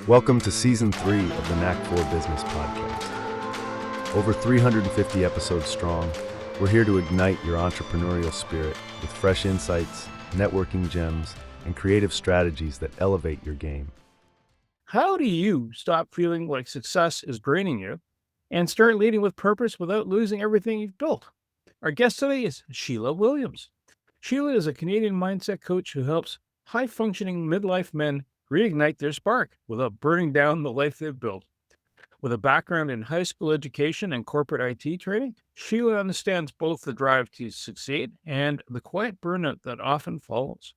Welcome to Season 3 of the Knack for Business podcast. Over 350 episodes strong, we're here to ignite your entrepreneurial spirit with fresh insights, networking gems, and creative strategies that elevate your game. How do you stop feeling like success is draining you and start leading with purpose without losing everything you've built? Our guest today is Sheila Williams. Sheila is a Canadian mindset coach who helps high-functioning midlife men reignite their spark without burning down the life they've built. With a background in high school education and corporate IT training, Sheila understands both the drive to succeed and the quiet burnout that often follows.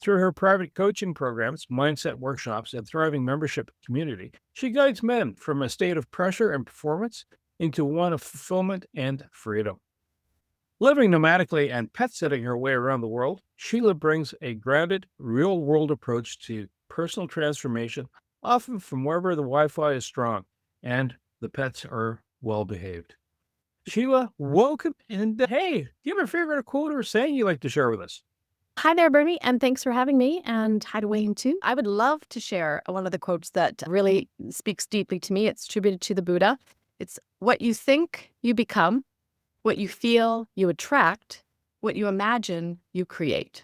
Through her private coaching programs, mindset workshops, and thriving membership community, she guides men from a state of pressure and performance into one of fulfillment and freedom. Living nomadically and pet-sitting her way around the world, Sheila brings a grounded, real-world approach to personal transformation, often from wherever the Wi-Fi is strong and the pets are well-behaved. Sheila, welcome. And hey, do you have a favorite quote or saying you'd like to share with us? Hi there, Bernie, and thanks for having me. And hi to Wayne, too. I would love to share one of the quotes that really speaks deeply to me. It's attributed to the Buddha. It's what you think, you become. What you feel, you attract. What you imagine, you create.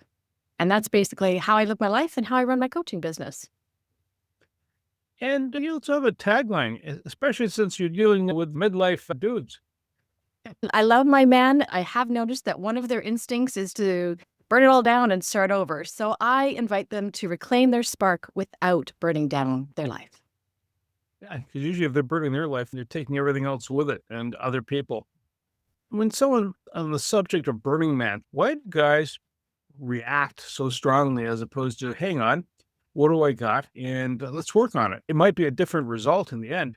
And that's basically how I live my life and how I run my coaching business. And you also have a tagline, especially since you're dealing with midlife dudes. I love my men. I have noticed that one of their instincts is to burn it all down and start over. So I invite them to reclaim their spark without burning down their life. Yeah, because usually if they're burning their life, they're taking everything else with it and other people. When someone on the subject of Burning Man, why do guys react so strongly as opposed to, hang on, what do I got? And let's work on it. It might be a different result in the end.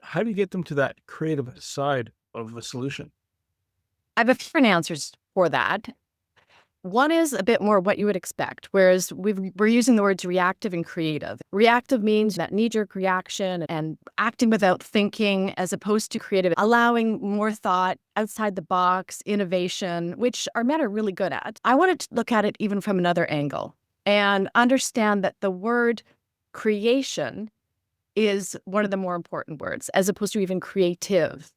How do you get them to that creative side of the solution? I have a few different answers for that. One is a bit more what you would expect, whereas we're using the words reactive and creative. Reactive means that knee-jerk reaction and acting without thinking, as opposed to creative, allowing more thought, outside the box, innovation, which our men are really good at. I wanted to look at it even from another angle and understand that the word creation is one of the more important words, as opposed to even creative.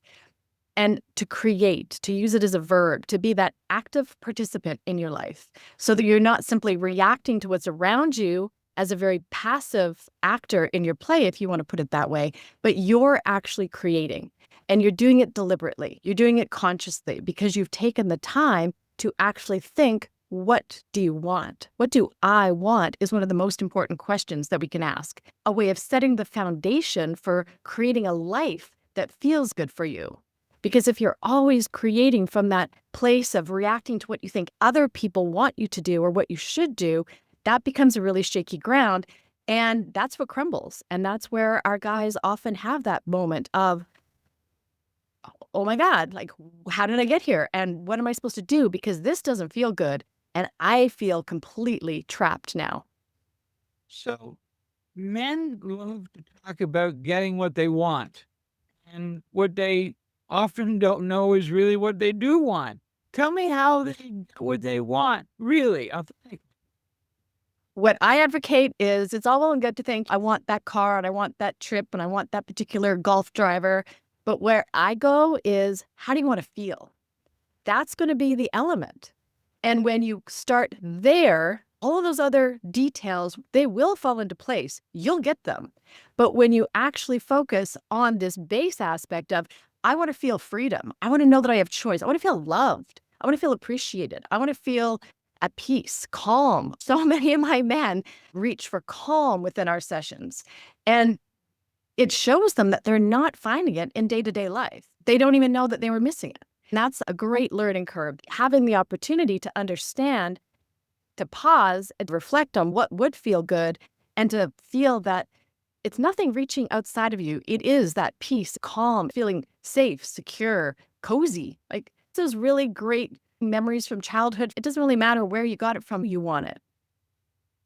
And to create, to use it as a verb, to be that active participant in your life so that you're not simply reacting to what's around you as a very passive actor in your play, if you want to put it that way, but you're actually creating and you're doing it deliberately. You're doing it consciously because you've taken the time to actually think, what do you want? What do I want is one of the most important questions that we can ask. A way of setting the foundation for creating a life that feels good for you. Because if you're always creating from that place of reacting to what you think other people want you to do or what you should do, that becomes a really shaky ground. And that's what crumbles. And that's where our guys often have that moment of, oh my God, like, how did I get here? And what am I supposed to do? Because this doesn't feel good. And I feel completely trapped now. So men love to talk about getting what they want. And what they often don't know is really what they do want. Tell me how they get what they want, really. What I advocate is it's all well and good to think, I want that car and I want that trip and I want that particular golf driver. But where I go is, how do you want to feel? That's going to be the element. And when you start there, all of those other details, they will fall into place. You'll get them. But when you actually focus on this base aspect of, I want to feel freedom. I want to know that I have choice. I want to feel loved. I want to feel appreciated. I want to feel at peace, calm. So many of my men reach for calm within our sessions. And it shows them that they're not finding it in day-to-day life. They don't even know that they were missing it. And that's a great learning curve. Having the opportunity to understand, to pause and reflect on what would feel good and to feel that it's nothing reaching outside of you. It is that peace, calm, feeling safe, secure, cozy. Like, this is really great memories from childhood. It doesn't really matter where you got it from, you want it.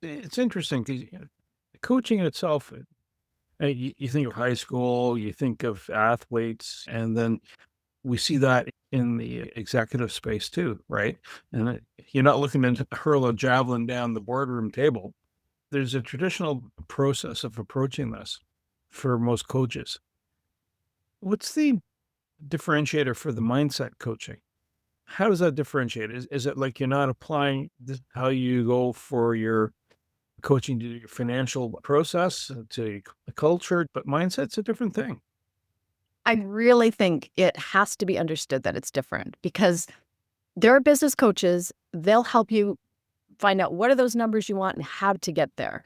It's interesting because coaching in itself, you think of high school, you think of athletes, and then we see that in the executive space too, right? And you're not looking to hurl a javelin down the boardroom table. there's a traditional process of approaching this for most coaches. What's the differentiator for the mindset coaching? How does that differentiate? Is it like you're not applying this, how you go for your coaching to your financial process, to the culture, but mindset's a different thing. I really think it has to be understood that it's different because there are business coaches, they'll help you find out what are those numbers you want and how to get there.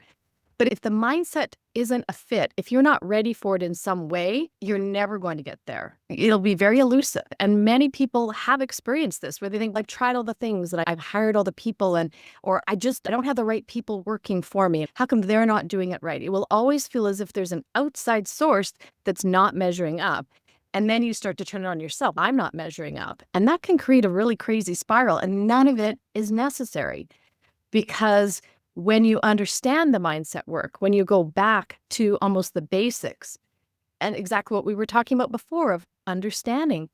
But if the mindset isn't a fit, if you're not ready for it in some way, you're never going to get there. It'll be very elusive. And many people have experienced this where they think, I've tried all the things and I've hired all the people or I don't have the right people working for me. How come they're not doing it right? It will always feel as if there's an outside source that's not measuring up. And then you start to turn it on yourself. I'm not measuring up. And that can create a really crazy spiral. And none of it is necessary because when you understand the mindset work, when you go back to almost the basics and exactly what we were talking about before of understanding,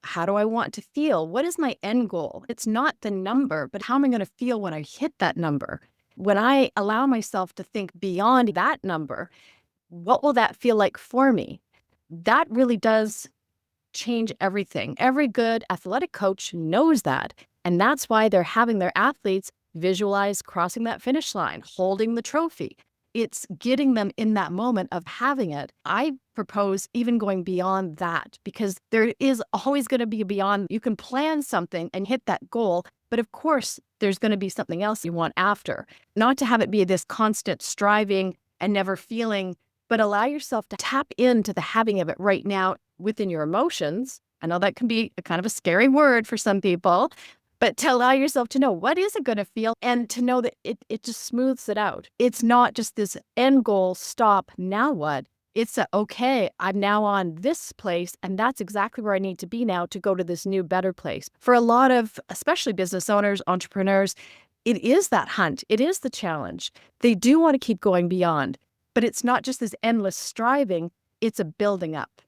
how do I want to feel? What is my end goal? It's not the number, but how am I going to feel when I hit that number? When I allow myself to think beyond that number, what will that feel like for me? That really does change everything. Every good athletic coach knows that. And that's why they're having their athletes visualize crossing that finish line, holding the trophy. It's getting them in that moment of having it. I propose even going beyond that because there is always going to be beyond. You can plan something and hit that goal, but of course, there's going to be something else you want after. Not to have it be this constant striving and never feeling, but allow yourself to tap into the having of it right now within your emotions. I know that can be a kind of a scary word for some people, but to allow yourself to know what is it going to feel and to know that it just smooths it out. It's not just this end goal, stop, now what? It's okay, I'm now on this place and that's exactly where I need to be now to go to this new, better place. For a lot of, especially business owners, entrepreneurs, it is that hunt. It is the challenge. They do want to keep going beyond, but it's not just this endless striving, it's a building up.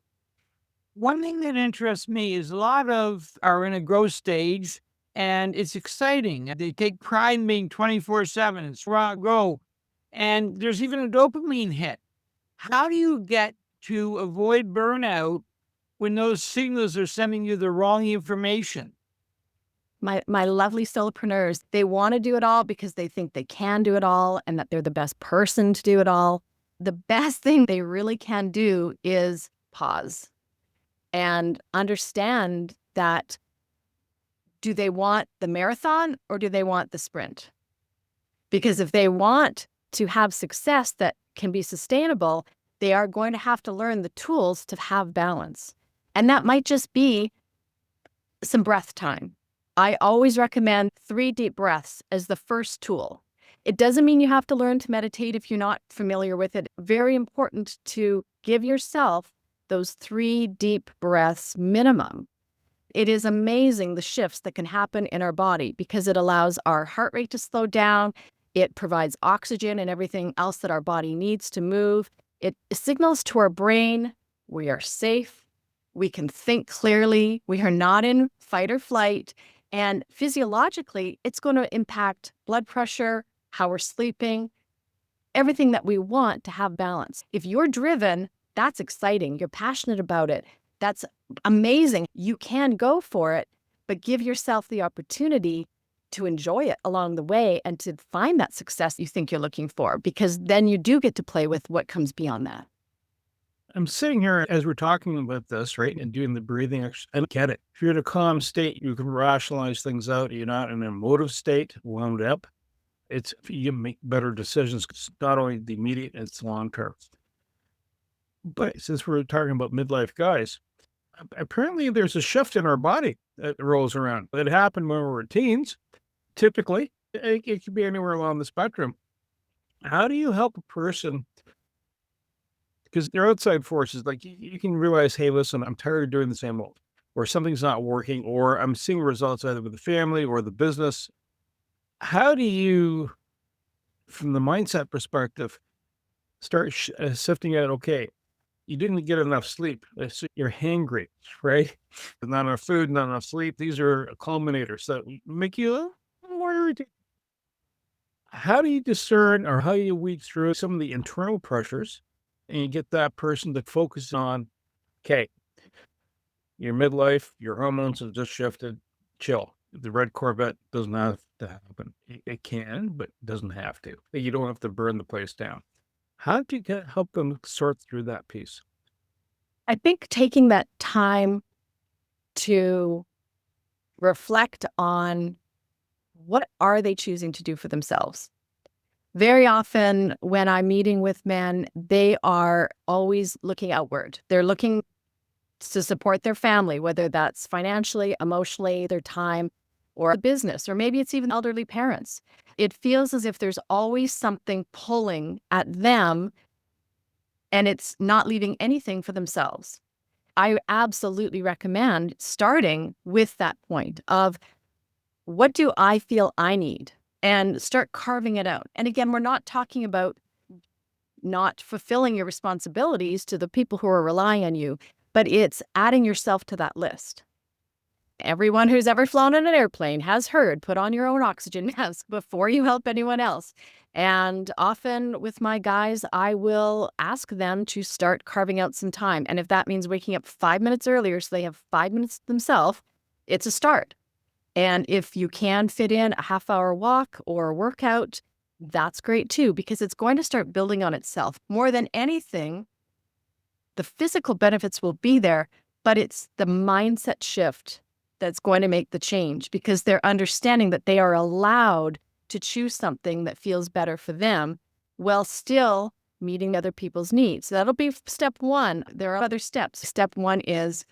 One thing that interests me is a lot of are in a growth stage and it's exciting. They take pride in being 24/7. It's raw go. And there's even a dopamine hit. How do you get to avoid burnout when those signals are sending you the wrong information? My lovely solopreneurs, they want to do it all because they think they can do it all and that they're the best person to do it all. The best thing they really can do is pause and understand that do they want the marathon or do they want the sprint? Because if they want to have success that can be sustainable, they are going to have to learn the tools to have balance. And that might just be some breath time. I always recommend 3 deep breaths as the first tool. It doesn't mean you have to learn to meditate if you're not familiar with it. Very important to give yourself those 3 deep breaths minimum. It is amazing the shifts that can happen in our body because it allows our heart rate to slow down. It provides oxygen and everything else that our body needs to move. It signals to our brain we are safe. We can think clearly. We are not in fight or flight. And physiologically, it's going to impact blood pressure, how we're sleeping, everything that we want to have balance. If you're driven, that's exciting. You're passionate about it. That's amazing. You can go for it, but give yourself the opportunity to enjoy it along the way and to find that success you think you're looking for, because then you do get to play with what comes beyond that. I'm sitting here as we're talking about this, right, and doing the breathing exercise. I get it. If you're in a calm state, you can rationalize things out. You're not in an emotive state, wound up. You make better decisions. It's not only the immediate, it's long term. But since we're talking about midlife guys, apparently there's a shift in our body that rolls around. It happened when we were teens. Typically, it could be anywhere along the spectrum. How do you help a person? Because they're outside forces, like you can realize, hey, listen, I'm tired of doing the same old, or something's not working, or I'm seeing results either with the family or the business. How do you, from the mindset perspective, start sifting out, okay, you didn't get enough sleep. So you're hangry, right? Not enough food, not enough sleep. These are culminators that make you a little more irritated. How do you discern or how do you weed through some of the internal pressures and you get that person to focus on, okay, your midlife, your hormones have just shifted, chill. The red Corvette doesn't have to happen. It can, but it doesn't have to. You don't have to burn the place down. How do you help them sort through that piece? I think taking that time to reflect on what are they choosing to do for themselves. Very often when I'm meeting with men, they are always looking outward. They're looking to support their family, whether that's financially, emotionally, their time, or a business, or maybe it's even elderly parents. It feels as if there's always something pulling at them and it's not leaving anything for themselves. I absolutely recommend starting with that point of what do I feel I need and start carving it out. And again, we're not talking about not fulfilling your responsibilities to the people who are relying on you, but it's adding yourself to that list. Everyone who's ever flown in an airplane has heard, put on your own oxygen mask before you help anyone else. And often with my guys, I will ask them to start carving out some time. And if that means waking up 5 minutes earlier so they have 5 minutes themselves, it's a start. And if you can fit in a half-hour walk or a workout, that's great too, because it's going to start building on itself. More than anything, the physical benefits will be there, but it's the mindset shift that's going to make the change because they're understanding that they are allowed to choose something that feels better for them while still meeting other people's needs. So that'll be step one. There are other steps. Step one is,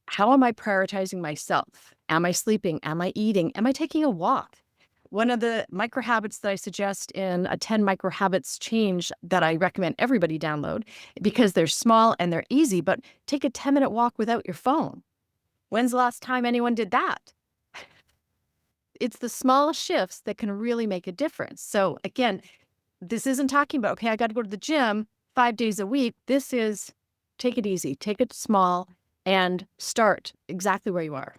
how am I prioritizing myself? Am I sleeping? Am I eating? Am I taking a walk? One of the micro habits that I suggest in a 10 micro habits change that I recommend everybody download because they're small and they're easy, but take a 10-minute walk without your phone. When's the last time anyone did that? It's the small shifts that can really make a difference. So again, this isn't talking about, okay, I got to go to the gym 5 days a week. This is take it easy, take it small, and start exactly where you are.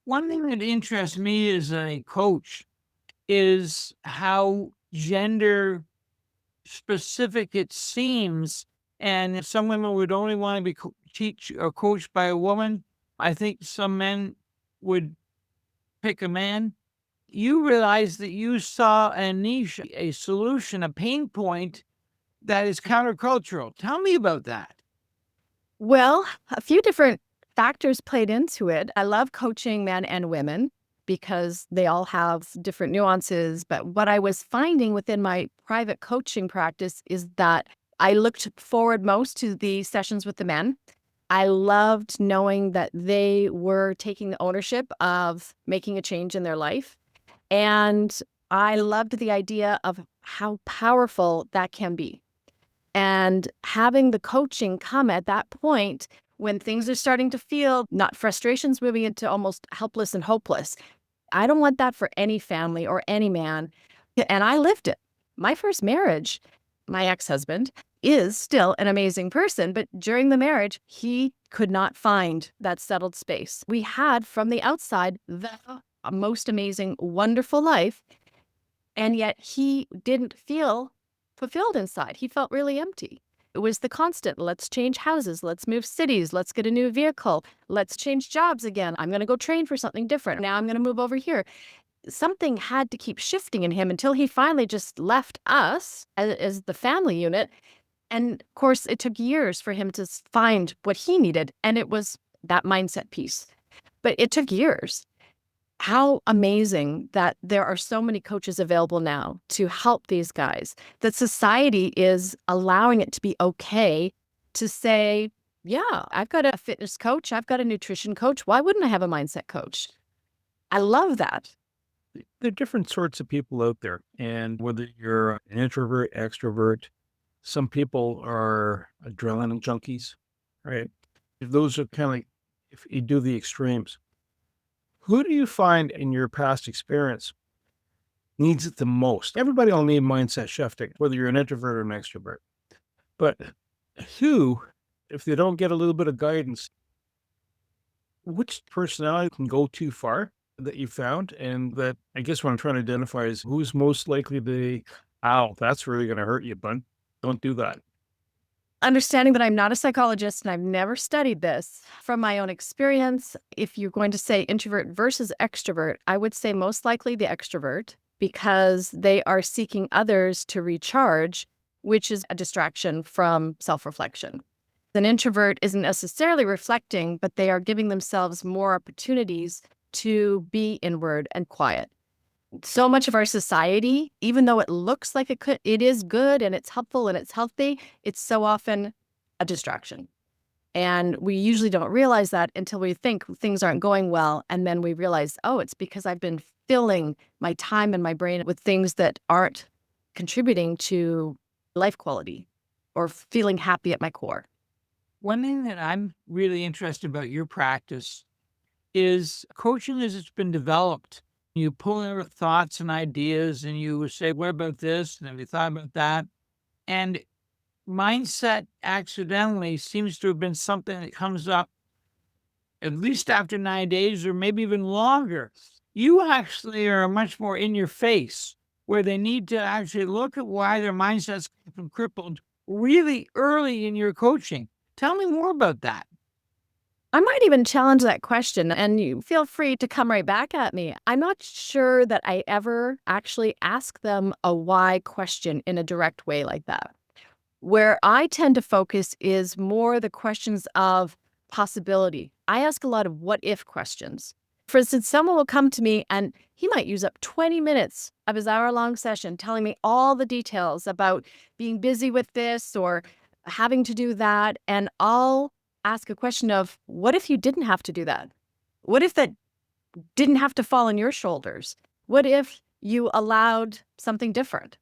One thing that interests me as a coach is how gender specific it seems. And some women would only want to be teach or coached by a woman. I think some men would pick a man. You realize that you saw a niche, a solution, a pain point that is countercultural. Tell me about that. Well, a few different factors played into it. I love coaching men and women because they all have different nuances. But what I was finding within my private coaching practice is that I looked forward most to the sessions with the men. I loved knowing that they were taking the ownership of making a change in their life. And I loved the idea of how powerful that can be. And having the coaching come at that point when things are starting to feel not frustrations moving into almost helpless and hopeless. I don't want that for any family or any man. And I lived it. My first marriage, my ex-husband is still an amazing person, but during the marriage, he could not find that settled space. We had from the outside the most amazing, wonderful life, and yet he didn't feel fulfilled inside. He felt really empty. It was the constant, let's change houses, let's move cities, let's get a new vehicle, let's change jobs again. I'm going to go train for something different. Now I'm going to move over here. Something had to keep shifting in him until he finally just left us as the family unit. And of course, it took years for him to find what he needed. And it was that mindset piece. But it took years. How amazing that there are so many coaches available now to help these guys, that society is allowing it to be okay to say, yeah, I've got a fitness coach, I've got a nutrition coach. Why wouldn't I have a mindset coach? I love that. There are different sorts of people out there. And whether you're an introvert, extrovert, some people are adrenaline junkies, right? Those are kind of like, if you do the extremes. Who do you find in your past experience needs it the most? Everybody will need mindset shifting, whether you're an introvert or an extrovert. But who, if they don't get a little bit of guidance, which personality can go too far that you found? And that, I guess what I'm trying to identify is who's most likely to, ow, that's really going to hurt you, bud. Don't do that. Understanding that I'm not a psychologist and I've never studied this, from my own experience, if you're going to say introvert versus extrovert, I would say most likely the extrovert, because they are seeking others to recharge, which is a distraction from self-reflection. An introvert isn't necessarily reflecting, but they are giving themselves more opportunities to be inward and quiet. So much of our society, even though it looks like it is good and it's helpful and it's healthy, it's so often a distraction. And we usually don't realize that until we think things aren't going well. And then we realize, oh, it's because I've been filling my time and my brain with things that aren't contributing to life quality or feeling happy at my core. One thing that I'm really interested about your practice is coaching as it's been developed. You pull out thoughts and ideas and you say, what about this? And have you thought about that? And mindset accidentally seems to have been something that comes up at least after 9 days or maybe even longer. You actually are much more in your face, where they need to actually look at why their mindset's been crippled really early in your coaching. Tell me more about that. I might even challenge that question, and you feel free to come right back at me. I'm not sure that I ever actually ask them a why question in a direct way like that. Where I tend to focus is more the questions of possibility. I ask a lot of what if questions. For instance, someone will come to me and he might use up 20 minutes of his hour-long session telling me all the details about being busy with this or having to do that, and I'll ask a question of, what if you didn't have to do that? What if that didn't have to fall on your shoulders? What if you allowed something different?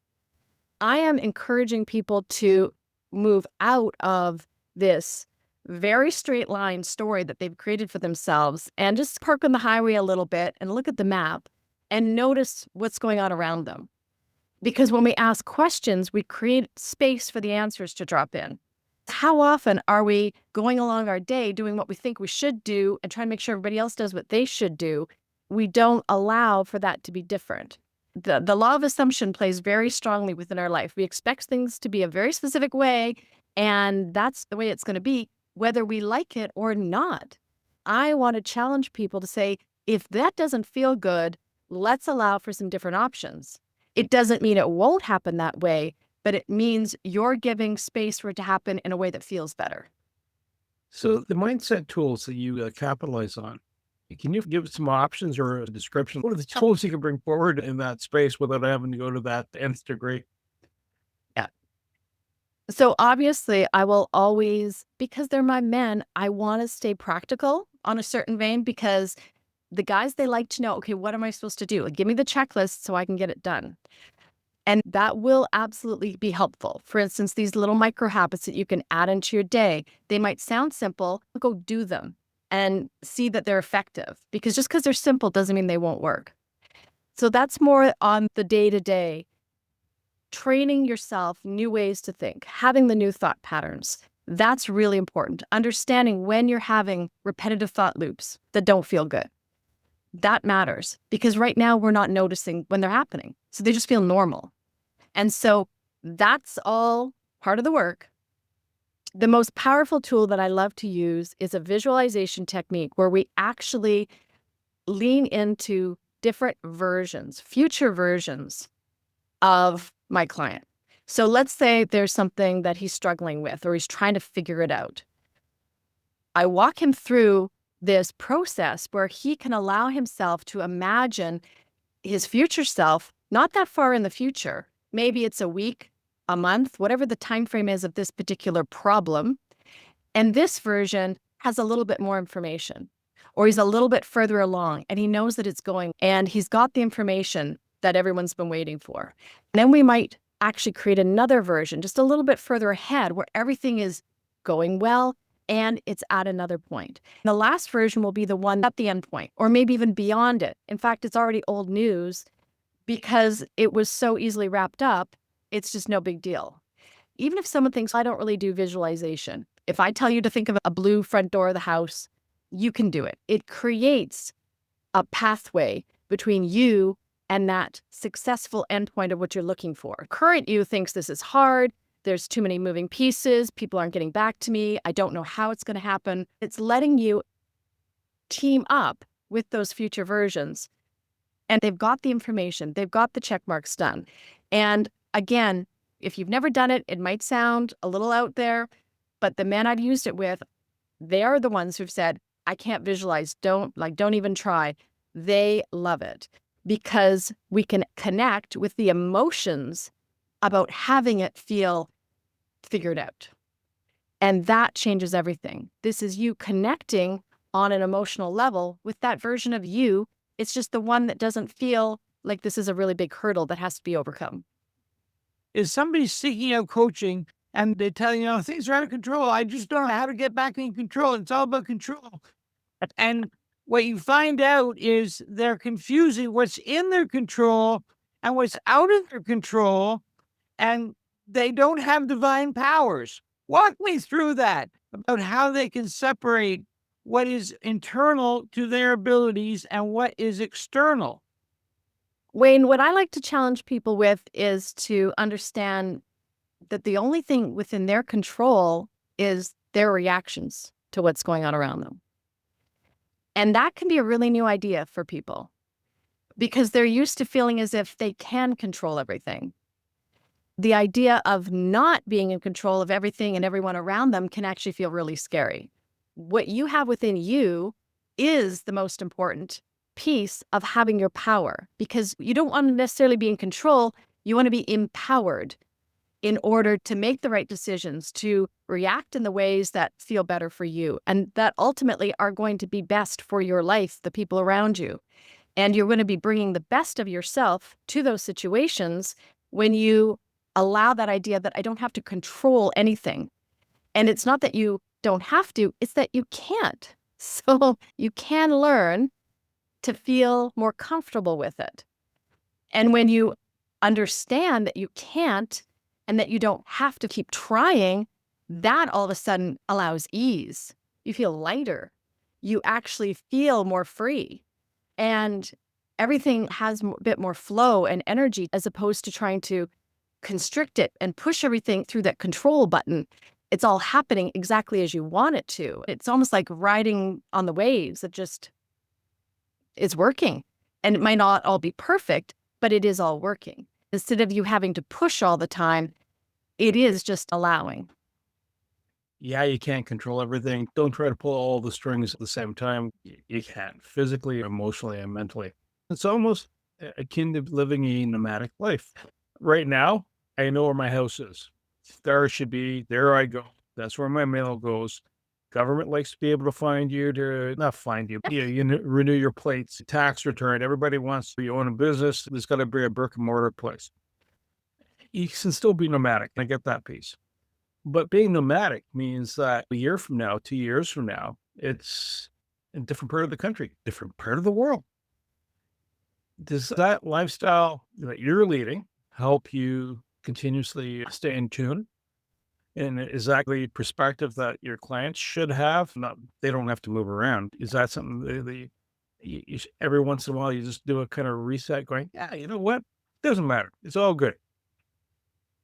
I am encouraging people to move out of this very straight line story that they've created for themselves and just park on the highway a little bit and look at the map and notice what's going on around them. Because when we ask questions, we create space for the answers to drop in. How often are we going along our day doing what we think we should do and trying to make sure everybody else does what they should do? We don't allow for that to be different. The law of assumption plays very strongly within our life. We expect things to be a very specific way, and that's the way it's going to be, whether we like it or not. I want to challenge people to say, if that doesn't feel good, let's allow for some different options. It doesn't mean it won't happen that way, but it means you're giving space for it to happen in a way that feels better. So the mindset tools that you capitalize on, can you give some options or a description? What are the tools you can bring forward in that space without having to go to that nth degree? Yeah. So obviously, I will always, because they're my men, I want to stay practical on a certain vein, because the guys, they like to know, okay, what am I supposed to do? Like, give me the checklist so I can get it done. And that will absolutely be helpful. For instance, these little micro habits that you can add into your day, they might sound simple, but go do them and see that they're effective, because just because they're simple doesn't mean they won't work. So that's more on the day-to-day, training yourself new ways to think, having the new thought patterns. That's really important. Understanding when you're having repetitive thought loops that don't feel good. That matters, because right now we're not noticing when they're happening. So they just feel normal. And so that's all part of the work. The most powerful tool that I love to use is a visualization technique where we actually lean into different versions, future versions of my client. So let's say there's something that he's struggling with or he's trying to figure it out. I walk him through this process where he can allow himself to imagine his future self, not that far in the future. Maybe it's a week, a month, whatever the time frame is of this particular problem. And this version has a little bit more information, or he's a little bit further along and he knows that it's going, and he's got the information that everyone's been waiting for. And then we might actually create another version just a little bit further ahead where everything is going well and it's at another point. And the last version will be the one at the end point, or maybe even beyond it. In fact, it's already old news because it was so easily wrapped up, it's just no big deal. Even if someone thinks, I don't really do visualization, if I tell you to think of a blue front door of the house, you can do it. It creates a pathway between you and that successful endpoint of what you're looking for. Current you thinks this is hard. There's too many moving pieces. People aren't getting back to me. I don't know how it's going to happen. It's letting you team up with those future versions. And they've got the information. They've got the check marks done. And again, if you've never done it, it might sound a little out there, but the men I've used it with, they are the ones who've said, I can't visualize, don't even try. They love it because we can connect with the emotions about having it feel figured out. And that changes everything. This is you connecting on an emotional level with that version of you. It's just the one that doesn't feel like this is a really big hurdle that has to be overcome. Is somebody seeking out coaching and they tell you, things are out of control. I just don't know how to get back in control. It's all about control. And what you find out is they're confusing what's in their control and what's out of their control, and they don't have divine powers. Walk me through that, about how they can separate what is internal to their abilities and what is external. Wayne, what I like to challenge people with is to understand that the only thing within their control is their reactions to what's going on around them. And that can be a really new idea for people because they're used to feeling as if they can control everything. The idea of not being in control of everything and everyone around them can actually feel really scary. What you have within you is the most important piece of having your power, because you don't want to necessarily be in control. You want to be empowered in order to make the right decisions, to react in the ways that feel better for you and that ultimately are going to be best for your life, the people around you. And you're going to be bringing the best of yourself to those situations when you allow that idea that I don't have to control anything. And it's not that you don't have to, it's that you can't. So you can learn to feel more comfortable with it. And when you understand that you can't and that you don't have to keep trying, that all of a sudden allows ease. You feel lighter. You actually feel more free. And everything has a bit more flow and energy as opposed to trying to constrict it and push everything through that control button. It's all happening exactly as you want it to. It's almost like riding on the waves that just is working. And it might not all be perfect, but it is all working. Instead of you having to push all the time, it is just allowing. Yeah, you can't control everything. Don't try to pull all the strings at the same time. You can't, physically, emotionally, and mentally. It's almost akin to living a nomadic life. Right now, I know where my house is. There it should be. There I go. That's where my mail goes. Government likes to be able to find you, to not find you. Renew your plates, tax return. Everybody wants to own a business. There's got to be a brick and mortar place. You can still be nomadic. I get that piece. But being nomadic means that a year from now, 2 years from now, it's in a different part of the country, different part of the world. Does that lifestyle that you're leading help you continuously stay in tune? And is that the perspective that your clients should have? They don't have to move around. Is that something every once in a while you just do a kind of reset going, yeah, you know what? Doesn't matter. It's all good.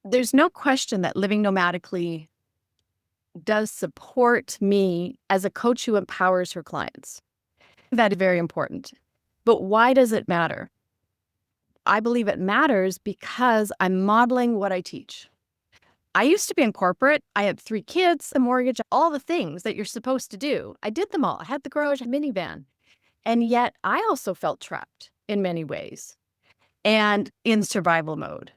There's no question that living nomadically does support me as a coach who empowers her clients. That is very important. But why does it matter? I believe it matters because I'm modeling what I teach. I used to be in corporate. I had 3 kids, a mortgage, all the things that you're supposed to do. I did them all. I had the garage, a minivan. And yet I also felt trapped in many ways and in survival mode.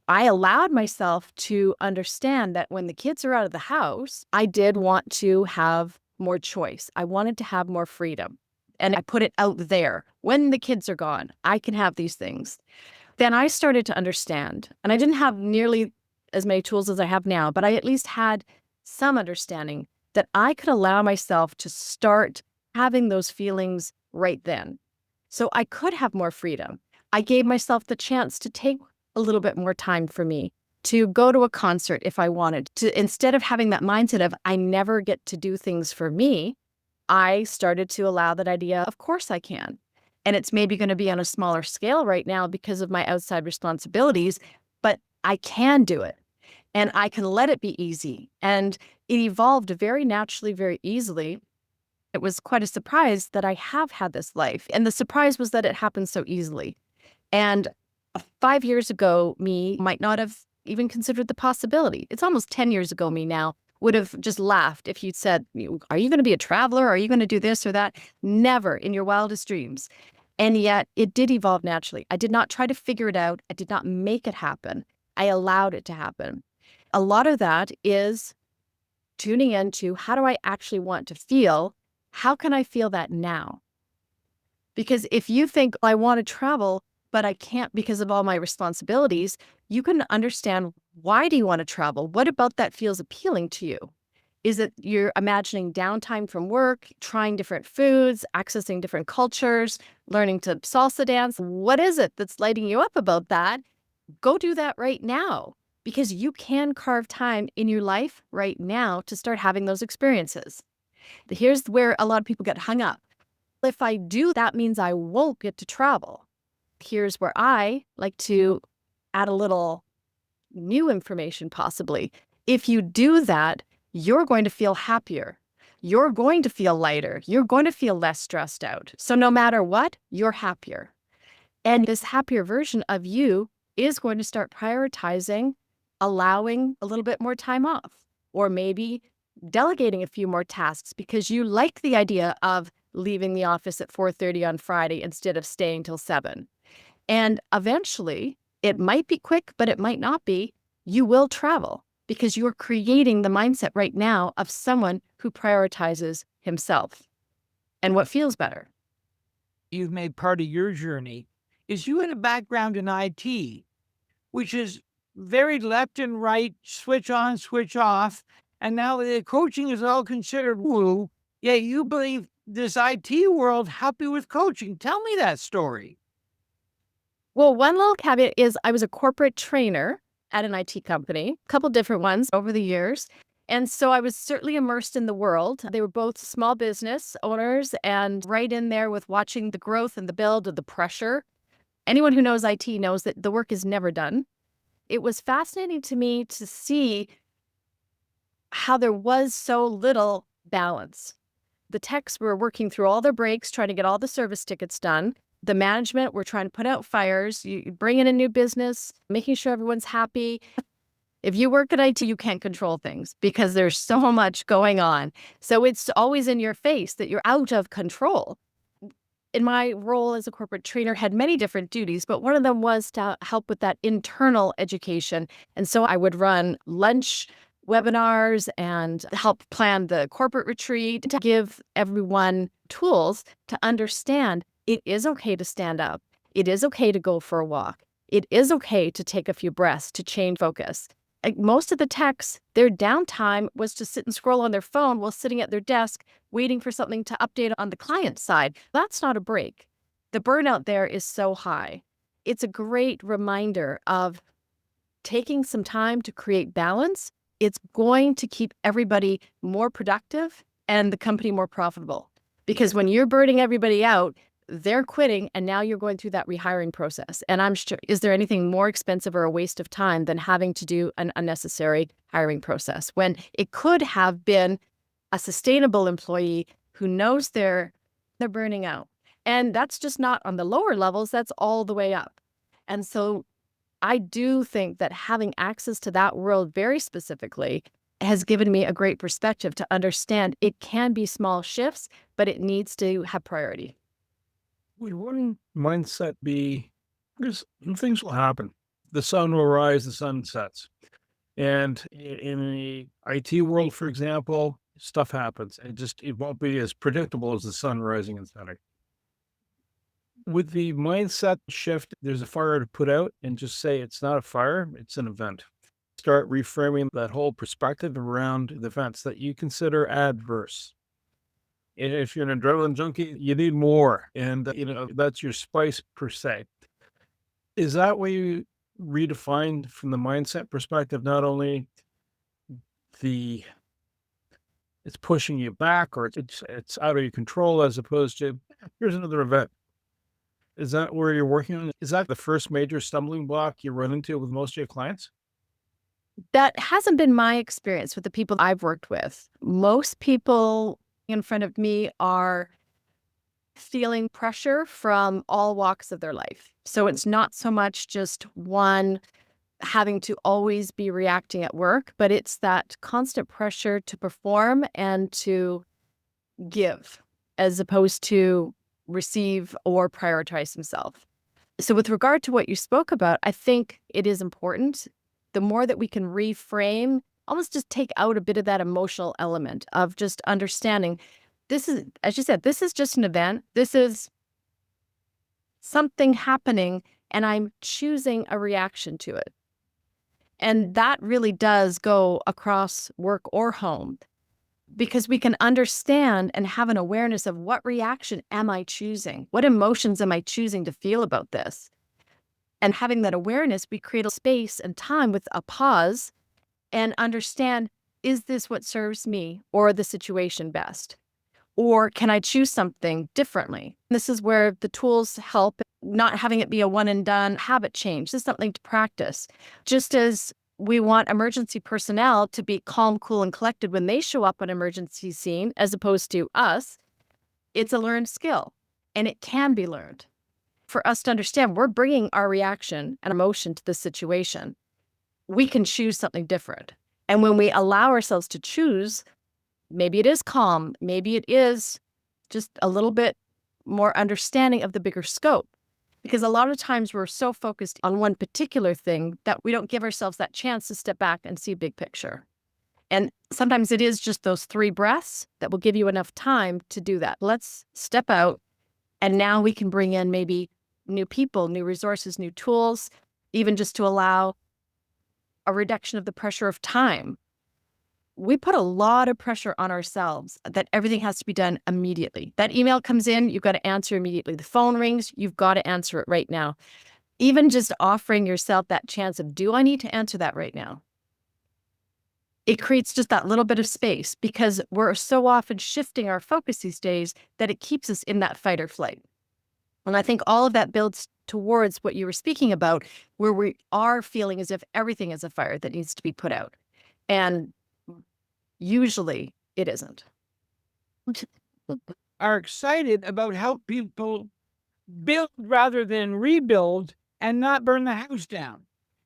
I allowed myself to understand that when the kids are out of the house, I did want to have more choice. I wanted to have more freedom. And I put it out there. When the kids are gone, I can have these things. Then I started to understand, and I didn't have nearly as many tools as I have now, but I at least had some understanding that I could allow myself to start having those feelings right then. So I could have more freedom. I gave myself the chance to take a little bit more time for me, to go to a concert if I wanted to. Instead of having that mindset of I never get to do things for me, I started to allow that idea, of course I can. And it's maybe going to be on a smaller scale right now because of my outside responsibilities, but I can do it and I can let it be easy. And it evolved very naturally, very easily. It was quite a surprise that I have had this life. And the surprise was that it happened so easily. And 5 years ago, me might not have even considered the possibility. It's almost 10 years ago, me now would have just laughed if you'd said, are you going to be a traveler? Are you going to do this or that? Never in your wildest dreams. And yet it did evolve naturally. I did not try to figure it out. I did not make it happen. I allowed it to happen. A lot of that is tuning into, how do I actually want to feel? How can I feel that now? Because if you think, I want to travel, but I can't because of all my responsibilities, you can understand, why do you want to travel? What about that feels appealing to you? Is it you're imagining downtime from work, trying different foods, accessing different cultures, learning to salsa dance? What is it that's lighting you up about that? Go do that right now, because you can carve time in your life right now to start having those experiences. Here's where a lot of people get hung up. If I do, that means I won't get to travel. Here's where I like to add a little new information, possibly. If you do that, you're going to feel happier. You're going to feel lighter. You're going to feel less stressed out. So no matter what, you're happier. And this happier version of you is going to start prioritizing, allowing a little bit more time off, or maybe delegating a few more tasks because you like the idea of leaving the office at 4:30 on Friday instead of staying till 7. And eventually, it might be quick, but it might not be. You will travel because you're creating the mindset right now of someone who prioritizes himself and what feels better. You've made part of your journey is you had a background in IT, which is very left and right, switch on, switch off. And now the coaching is all considered woo. Yet you believe this IT world helped you with coaching. Tell me that story. Well, one little caveat is I was a corporate trainer at an IT company, a couple different ones over the years. And so I was certainly immersed in the world. They were both small business owners and right in there with watching the growth and the build of the pressure. Anyone who knows IT knows that the work is never done. It was fascinating to me to see how there was so little balance. The techs were working through all their breaks, trying to get all the service tickets done. The management were trying to put out fires. You bring in a new business, making sure everyone's happy. If you work at IT, you can't control things because there's so much going on. So it's always in your face that you're out of control. In my role as a corporate trainer, had many different duties, but one of them was to help with that internal education. And so I would run lunch webinars and help plan the corporate retreat to give everyone tools to understand it is okay to stand up. It is okay to go for a walk. It is okay to take a few breaths to change focus. Like most of the techs, their downtime was to sit and scroll on their phone while sitting at their desk, waiting for something to update on the client side. That's not a break. The burnout there is so high. It's a great reminder of taking some time to create balance. It's going to keep everybody more productive and the company more profitable. Because when you're burning everybody out, they're quitting, and now you're going through that rehiring process. And I'm sure, is there anything more expensive or a waste of time than having to do an unnecessary hiring process when it could have been a sustainable employee who knows they're burning out? And that's just not on the lower levels, that's all the way up. And so I do think that having access to that world very specifically has given me a great perspective to understand it can be small shifts, but it needs to have priority. Wouldn't mindset be, because things will happen. The sun will rise, the sun sets. And in the IT world, for example, stuff happens. It won't be as predictable as the sun rising and setting. With the mindset shift, there's a fire to put out and just say it's not a fire, it's an event. Start reframing that whole perspective around the events that you consider adverse. And if you're an adrenaline junkie, you need more. And, that's your spice per se. Is that what you redefined from the mindset perspective? Not only it's pushing you back or it's out of your control, as opposed to here's another event. Is that where you're working on? Is that the first major stumbling block you run into with most of your clients? That hasn't been my experience with the people I've worked with. Most people in front of me are feeling pressure from all walks of their life. So it's not so much just one having to always be reacting at work, but it's that constant pressure to perform and to give as opposed to receive or prioritize himself. So with regard to what you spoke about, I think it is important. The more that we can reframe, almost just take out a bit of that emotional element of just understanding this is, as you said, this is just an event. This is something happening, and I'm choosing a reaction to it. And that really does go across work or home because we can understand and have an awareness of what reaction am I choosing? What emotions am I choosing to feel about this? And having that awareness, we create a space and time with a pause and understand, is this what serves me or the situation best? Or can I choose something differently? This is where the tools help, not having it be a one and done habit change. This is something to practice. Just as we want emergency personnel to be calm, cool, and collected when they show up on an emergency scene, as opposed to us, it's a learned skill and it can be learned. For us to understand, we're bringing our reaction and emotion to the situation. We can choose something different. And when we allow ourselves to choose, maybe it is calm, maybe it is just a little bit more understanding of the bigger scope. Because a lot of times we're so focused on one particular thing that we don't give ourselves that chance to step back and see a big picture. And sometimes it is just those 3 breaths that will give you enough time to do that. Let's step out, and now we can bring in maybe new people, new resources, new tools, even just to allow a reduction of the pressure of time. We put a lot of pressure on ourselves that everything has to be done immediately. That email comes in, you've got to answer immediately. The phone rings, you've got to answer it right now. Even just offering yourself that chance of, do I need to answer that right now? It creates just that little bit of space because we're so often shifting our focus these days that it keeps us in that fight or flight. And I think all of that builds towards what you were speaking about, where we are feeling as if everything is a fire that needs to be put out. And usually it isn't. Are excited about how people build rather than rebuild and not burn the house down.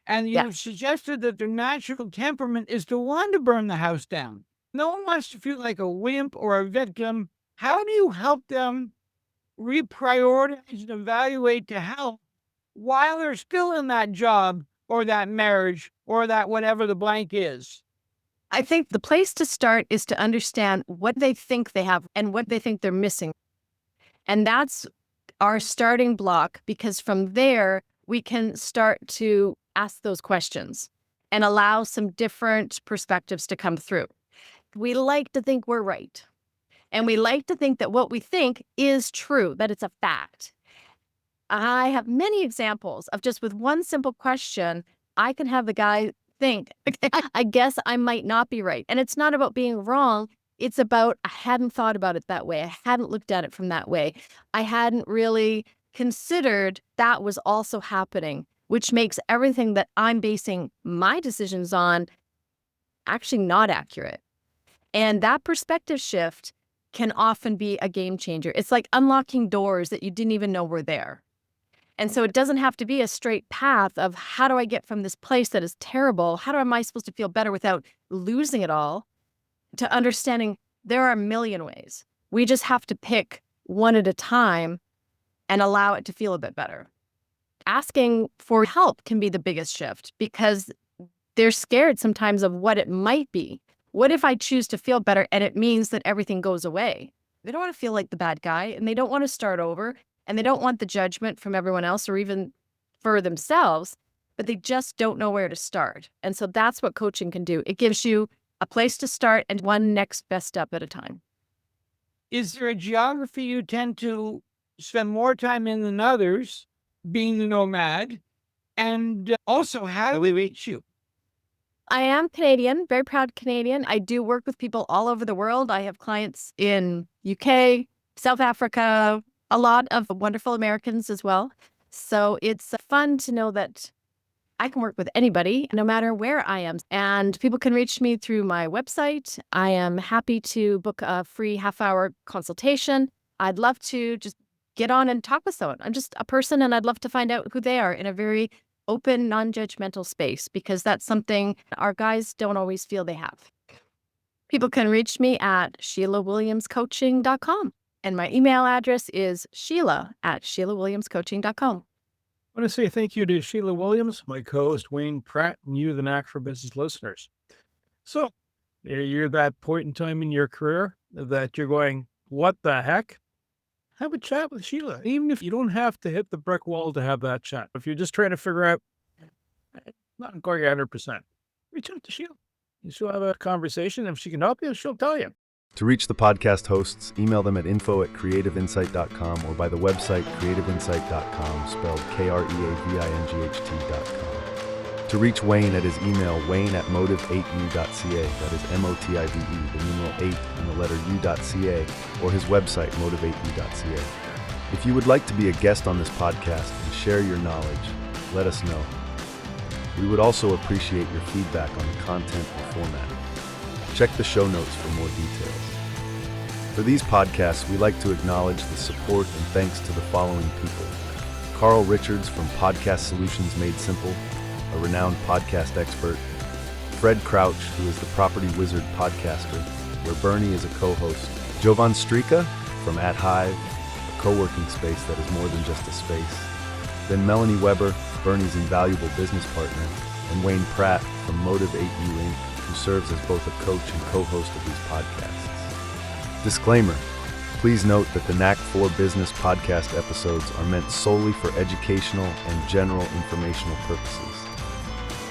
And you've suggested that their natural temperament is to want to burn the house down. No one wants to feel like a wimp or a victim. How do you help them reprioritize and evaluate to help while they're still in that job or that marriage or that whatever the blank is? I think the place to start is to understand what they think they have and what they think they're missing. And that's our starting block, because from there, we can start to ask those questions and allow some different perspectives to come through. We like to think we're right. And we like to think that what we think is true, that it's a fact. I have many examples of just with one simple question, I can have the guy think, I guess I might not be right. And it's not about being wrong. It's about, I hadn't thought about it that way. I hadn't looked at it from that way. I hadn't really considered that was also happening, which makes everything that I'm basing my decisions on actually not accurate. And that perspective shift can often be a game changer. It's like unlocking doors that you didn't even know were there. And so it doesn't have to be a straight path of how do I get from this place that is terrible? How am I supposed to feel better without losing it all? To understanding there are a million ways. We just have to pick one at a time and allow it to feel a bit better. Asking for help can be the biggest shift because they're scared sometimes of what it might be. What if I choose to feel better and it means that everything goes away? They don't want to feel like the bad guy and they don't want to start over. And they don't want the judgment from everyone else or even for themselves, but they just don't know where to start. And so that's what coaching can do. It gives you a place to start and one next best step at a time. Is there a geography you tend to spend more time in than others, being the nomad? And also, how do we reach you? I am Canadian, very proud Canadian. I do work with people all over the world. I have clients in UK, South Africa, a lot of wonderful Americans as well. So it's fun to know that I can work with anybody, no matter where I am. And people can reach me through my website. I am happy to book a free half-hour consultation. I'd love to just get on and talk with someone. I'm just a person, and I'd love to find out who they are in a very open, non-judgmental space, because that's something our guys don't always feel they have. People can reach me at SheilaWilliamsCoaching.com. And my email address is Sheila@SheilaWilliamsCoaching.com. I want to say thank you to Sheila Williams, my co-host Wayne Pratt, and you, the Knack for Business listeners. So, you're at that point in time in your career that you're going, what the heck? Have a chat with Sheila. Even if you don't have to hit the brick wall to have that chat. If you're just trying to figure out, not going 100%, reach out to Sheila. She'll have a conversation. If she can help you, she'll tell you. To reach the podcast hosts, email them at info@creativeinsight.com or by the website creativeinsight.com, spelled KREAVINGHT.com. To reach Wayne at his email, wayne@motive8u.ca, that is MOTIVE, the numeral 8 and the letter u.ca, or his website, motive8u.ca. If you would like to be a guest on this podcast and share your knowledge, let us know. We would also appreciate your feedback on the content or format. Check the show notes for more details. For these podcasts, we like to acknowledge the support and thanks to the following people. Carl Richards from Podcast Solutions Made Simple, a renowned podcast expert. Fred Crouch, who is the Property Wizard podcaster, where Bernie is a co-host. Jovan Strika from At Hive, a co-working space that is more than just a space. Then Melanie Weber, Bernie's invaluable business partner, and Wayne Pratt from Motive 8U Inc., who serves as both a coach and co-host of these podcasts. Disclaimer: please note that the Knack for Business podcast episodes are meant solely for educational and general informational purposes.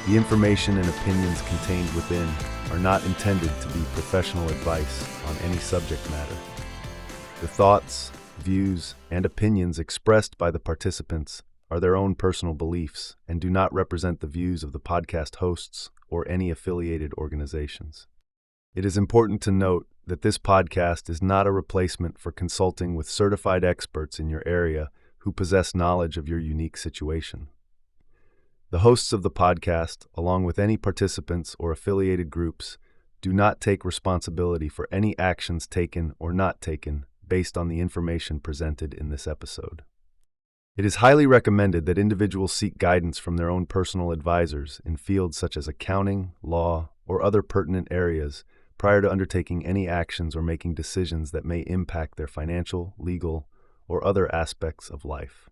The information and opinions contained within are not intended to be professional advice on any subject matter. The thoughts, views, and opinions expressed by the participants are their own personal beliefs and do not represent the views of the podcast hosts or any affiliated organizations. It is important to note that this podcast is not a replacement for consulting with certified experts in your area who possess knowledge of your unique situation. The hosts of the podcast, along with any participants or affiliated groups, do not take responsibility for any actions taken or not taken based on the information presented in this episode. It is highly recommended that individuals seek guidance from their own personal advisors in fields such as accounting, law, or other pertinent areas prior to undertaking any actions or making decisions that may impact their financial, legal, or other aspects of life.